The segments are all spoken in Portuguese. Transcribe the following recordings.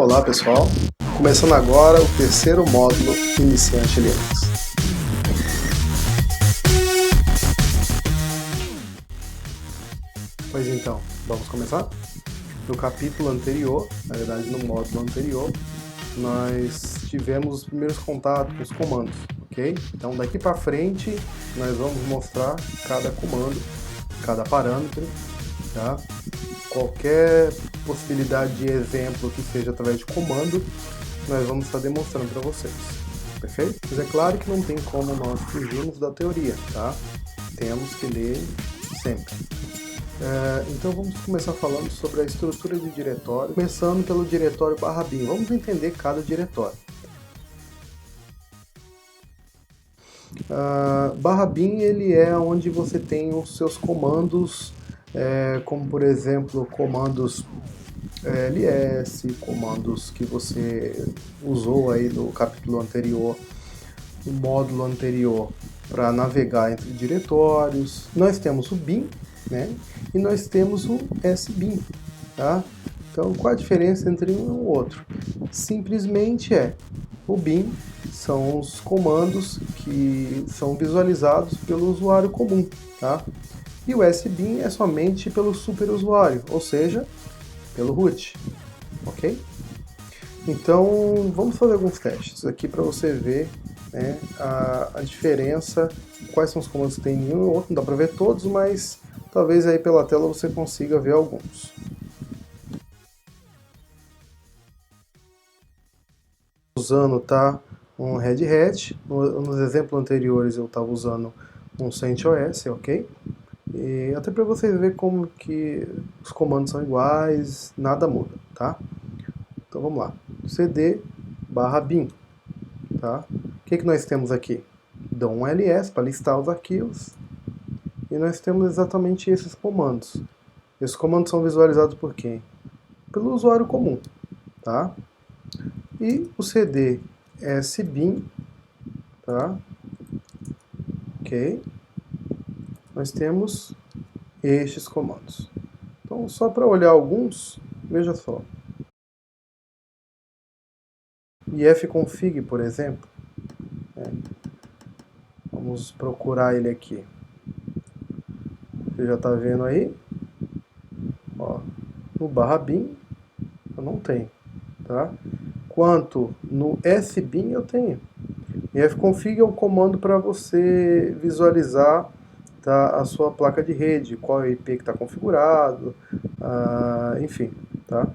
Olá pessoal, começando agora o terceiro módulo Iniciante Linux. Pois então, vamos começar? No capítulo anterior, na verdade no módulo anterior, nós tivemos os primeiros contatos com os comandos, ok? Então daqui para frente nós vamos mostrar cada comando, cada parâmetro, tá? Qualquer possibilidade de exemplo que seja através de comando, nós vamos estar demonstrando para vocês, perfeito? Mas é claro que não tem como nós fugirmos da teoria, tá? Temos que ler sempre. Então vamos começar falando sobre a estrutura de diretório, começando pelo diretório /bin. Vamos entender cada diretório. /bin ele é onde você tem os seus comandos, como por exemplo comandos ls, comandos que você usou aí no capítulo anterior, no módulo anterior, para navegar entre diretórios. Nós temos o bin, né? E nós temos o sbin, tá? Então, qual a diferença entre um e o outro? Simplesmente o bin são os comandos que são visualizados pelo usuário comum, tá? E o sbin é somente pelo superusuário, ou seja, pelo root, ok? Então, vamos fazer alguns testes aqui para você ver, né, a diferença, quais são os comandos que tem em um e outro. Não dá para ver todos, mas talvez aí pela tela você consiga ver alguns. Usando um Red Hat, nos exemplos anteriores eu estava usando um CentOS, ok? E até para vocês verem como que os comandos são iguais, nada muda, tá? Então vamos lá, cd/bin, tá? O que nós temos aqui? Dou um ls para listar os arquivos, e nós temos exatamente esses comandos. Esses comandos são visualizados por quem? Pelo usuário comum, tá? E o cd sbin, tá? Ok? Nós temos estes comandos. Então, só para olhar alguns, veja só. ifconfig, por exemplo, vamos procurar ele aqui. Você já está vendo aí? Ó, no /bin eu não tenho, tá? Quanto no sbin eu tenho. ifconfig é um comando para você visualizar, tá, a sua placa de rede, qual é o IP que está configurado, enfim, tá?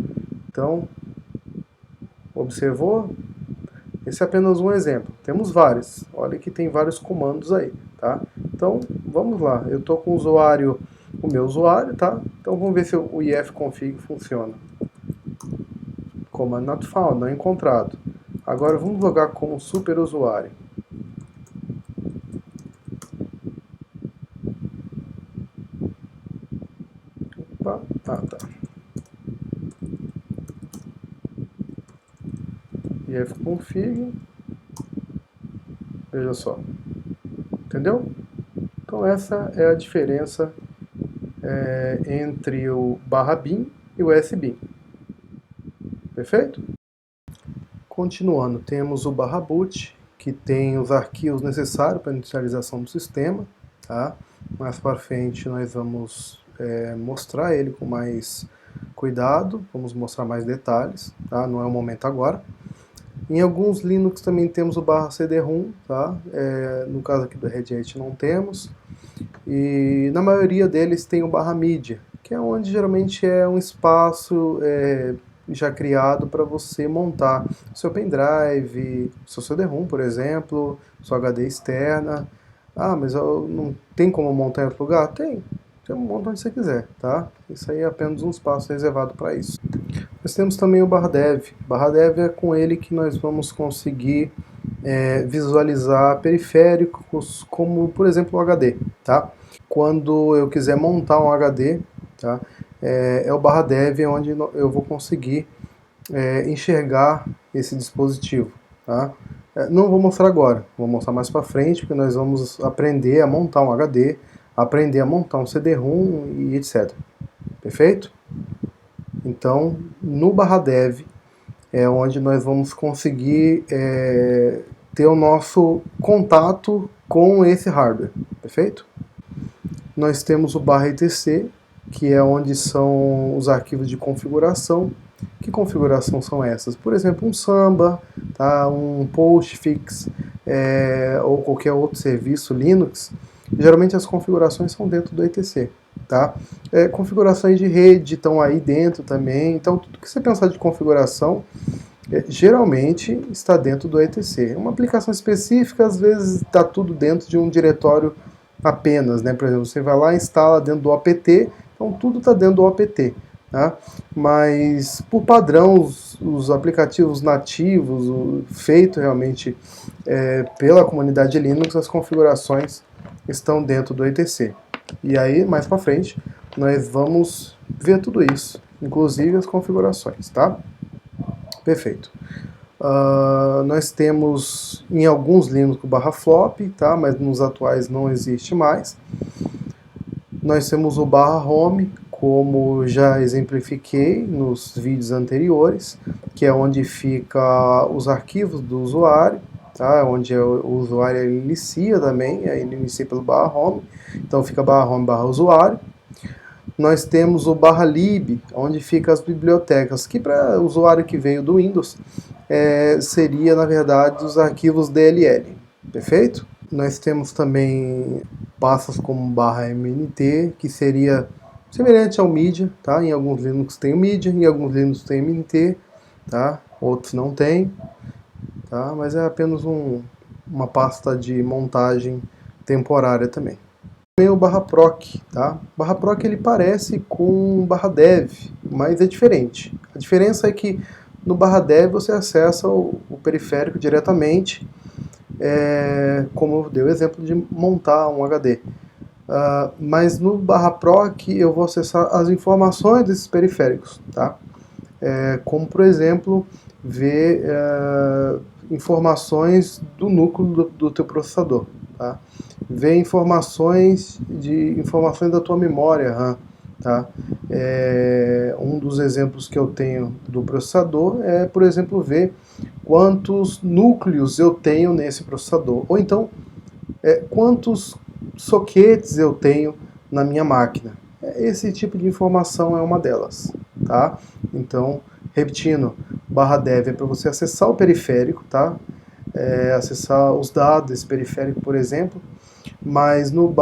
Então, observou? Esse é apenas um exemplo. Temos vários. Olha que tem vários comandos aí, tá? Então, vamos lá. Eu estou com o meu usuário, tá? Então, vamos ver se o ifconfig funciona. Command not found, não encontrado. Agora, vamos jogar como superusuário. Opa, tá. ifconfig, veja só, entendeu? Então essa é a diferença entre o /bin e o sbin, perfeito? Continuando, temos o /boot, que tem os arquivos necessários para a inicialização do sistema, tá? Mais para frente nós vamos mostrar ele com mais cuidado, vamos mostrar mais detalhes, tá? Não é o momento agora. Em alguns Linux também temos o /cd-rom, tá? No caso aqui do Red Hat não temos. E na maioria deles tem o /media, que é onde geralmente é um espaço já criado para você montar seu pendrive, seu CD-ROM, por exemplo, sua HD externa. Mas não tem como montar em outro lugar? Tem. Você monta onde você quiser, tá? Isso aí é apenas um espaço reservado para isso. Nós temos também o /dev. /dev é com ele que nós vamos conseguir visualizar periféricos, como por exemplo o HD, tá? Quando eu quiser montar um HD, tá? É o /dev onde eu vou conseguir enxergar esse dispositivo, tá? Não vou mostrar agora, vou mostrar mais para frente, porque nós vamos aprender a montar um HD, aprender a montar um CD-ROM e etc. Perfeito? Então, no /dev é onde nós vamos conseguir ter o nosso contato com esse hardware, perfeito? Nós temos o /etc, que é onde são os arquivos de configuração. Que configuração são essas? Por exemplo, um Samba, tá? Um Postfix, ou qualquer outro serviço Linux. Geralmente as configurações são dentro do etc. Tá? Configurações de rede estão aí dentro também. Então, tudo que você pensar de configuração, geralmente está dentro do etc. Uma aplicação específica, às vezes, está tudo dentro de um diretório apenas, né? Por exemplo, você vai lá e instala dentro do apt, então tudo está dentro do apt. Tá? Mas, por padrão, os aplicativos nativos, feito realmente pela comunidade Linux, as configurações estão dentro do etc. E aí, mais para frente, nós vamos ver tudo isso, inclusive as configurações, tá? Perfeito. Nós temos em alguns Linux o /flop, tá? Mas nos atuais não existe mais. Nós temos o /home, como já exemplifiquei nos vídeos anteriores, que é onde fica os arquivos do usuário, tá? Onde o usuário inicia também, ele inicia pelo /home, então fica /home/usuário. Nós temos o /lib, onde fica as bibliotecas, que para o usuário que veio do Windows, seria na verdade os arquivos DLL, perfeito? Nós temos também pastas como /mnt, que seria semelhante ao media, tá? Em alguns Linux tem o media, em alguns Linux tem mnt, tá? Outros não tem, tá? Mas é apenas uma pasta de montagem temporária também. Também o /proc, tá? /proc ele parece com /dev, mas é diferente. A diferença é que no /dev você acessa o periférico diretamente, como eu dei o exemplo de montar um HD. Mas no /proc eu vou acessar as informações desses periféricos, tá? Como, por exemplo, ver informações do núcleo do teu processador, tá? Ver informações da tua memória RAM, tá? Um dos exemplos que eu tenho do processador é, por exemplo, ver quantos núcleos eu tenho nesse processador, ou então quantos soquetes eu tenho na minha máquina. Esse tipo de informação é uma delas, tá? Então, repetindo, /dev é para você acessar o periférico, tá? Acessar os dados desse periférico, por exemplo, mas no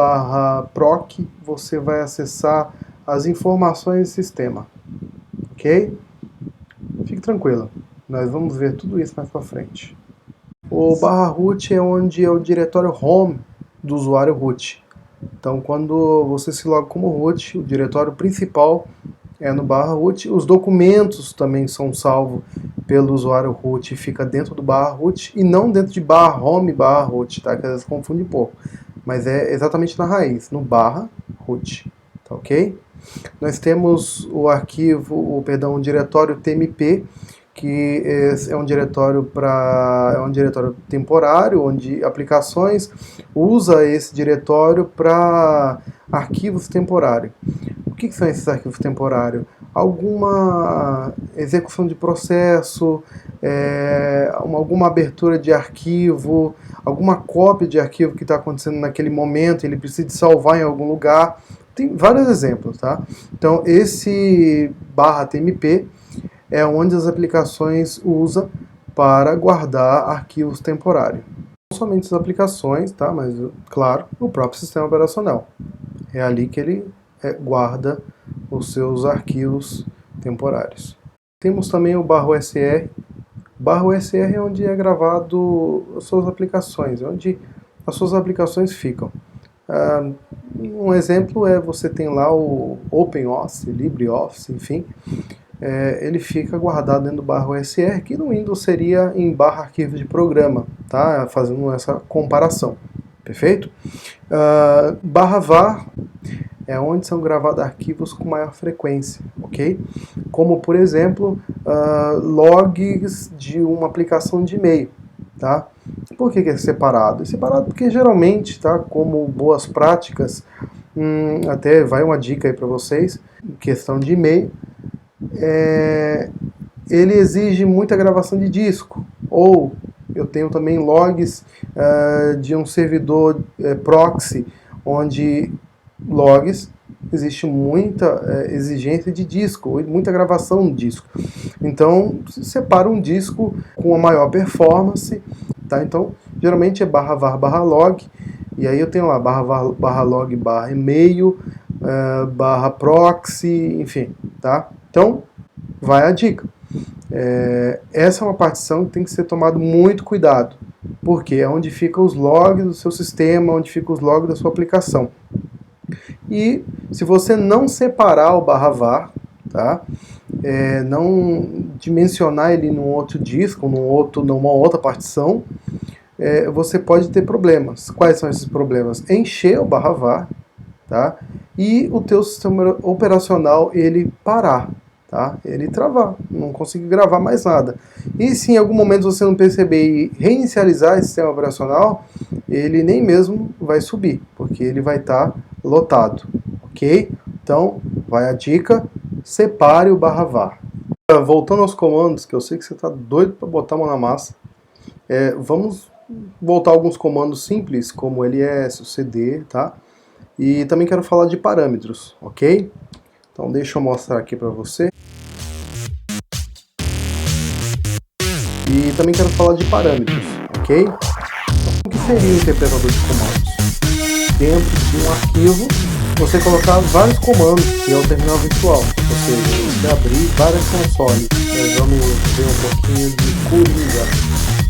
/proc você vai acessar as informações do sistema, ok? Fique tranquilo, nós vamos ver tudo isso mais para frente. O /root é onde é o diretório home do usuário root. Então, quando você se loga como root, o diretório principal é no /root. Os documentos também são salvos pelo usuário root e fica dentro do /root e não dentro de /home/root, tá? Que às vezes confunde um pouco. Mas é exatamente na raiz, no /root, tá ok? Nós temos o o diretório tmp, que é um diretório temporário, onde aplicações usa esse diretório para arquivos temporários. O que são esses arquivos temporários? Alguma execução de processo, alguma abertura de arquivo, alguma cópia de arquivo que está acontecendo naquele momento, ele precisa de salvar em algum lugar. Tem vários exemplos, tá? Então, esse /tmp é onde as aplicações usam para guardar arquivos temporários. Não somente as aplicações, tá? Mas, claro, o próprio sistema operacional. É ali que ele guarda os seus arquivos temporários. Temos também o /usr. /usr é onde é gravado as suas aplicações, onde as suas aplicações ficam. Um exemplo você tem lá o OpenOffice, LibreOffice, enfim. Ele fica guardado dentro do /usr, que no Windows seria em /arquivo de programa, tá? Fazendo essa comparação, perfeito? /var é onde são gravados arquivos com maior frequência, ok? Como, por exemplo, logs de uma aplicação de e-mail, tá? Por que é separado? É separado porque geralmente, tá, como boas práticas, até vai uma dica aí para vocês, questão de e-mail, ele exige muita gravação de disco, ou eu tenho também logs de um servidor proxy, onde logs existe muita exigência de disco, muita gravação de disco. Então, separa um disco com a maior performance, tá? Então, geralmente é /var/log, e aí eu tenho lá /var/log /e-mail, /proxy, enfim, tá? Então, vai a dica. Essa é uma partição que tem que ser tomado muito cuidado, porque é onde ficam os logs do seu sistema, onde ficam os logs da sua aplicação. E se você não separar o /var, tá? Não dimensionar ele num outro disco, numa outra partição, você pode ter problemas. Quais são esses problemas? Encher o /var, tá? E o teu sistema operacional ele parar, tá? Ele travar, não conseguir gravar mais nada. E se em algum momento você não perceber e reinicializar esse sistema operacional, ele nem mesmo vai subir, porque ele vai estar lotado, ok? Então, vai a dica, separe o /var. Voltando aos comandos, que eu sei que você está doido para botar a mão na massa, vamos voltar a alguns comandos simples, como ls, o cd, tá? E também quero falar de parâmetros, ok? Então deixa eu mostrar aqui para você. E também quero falar de parâmetros, ok? O que seria o interpretador de comandos? Dentro de um arquivo, você colocar vários comandos, que é o terminal virtual. Ou seja, você abrir várias consoles. Vamos ver um pouquinho de Coringa.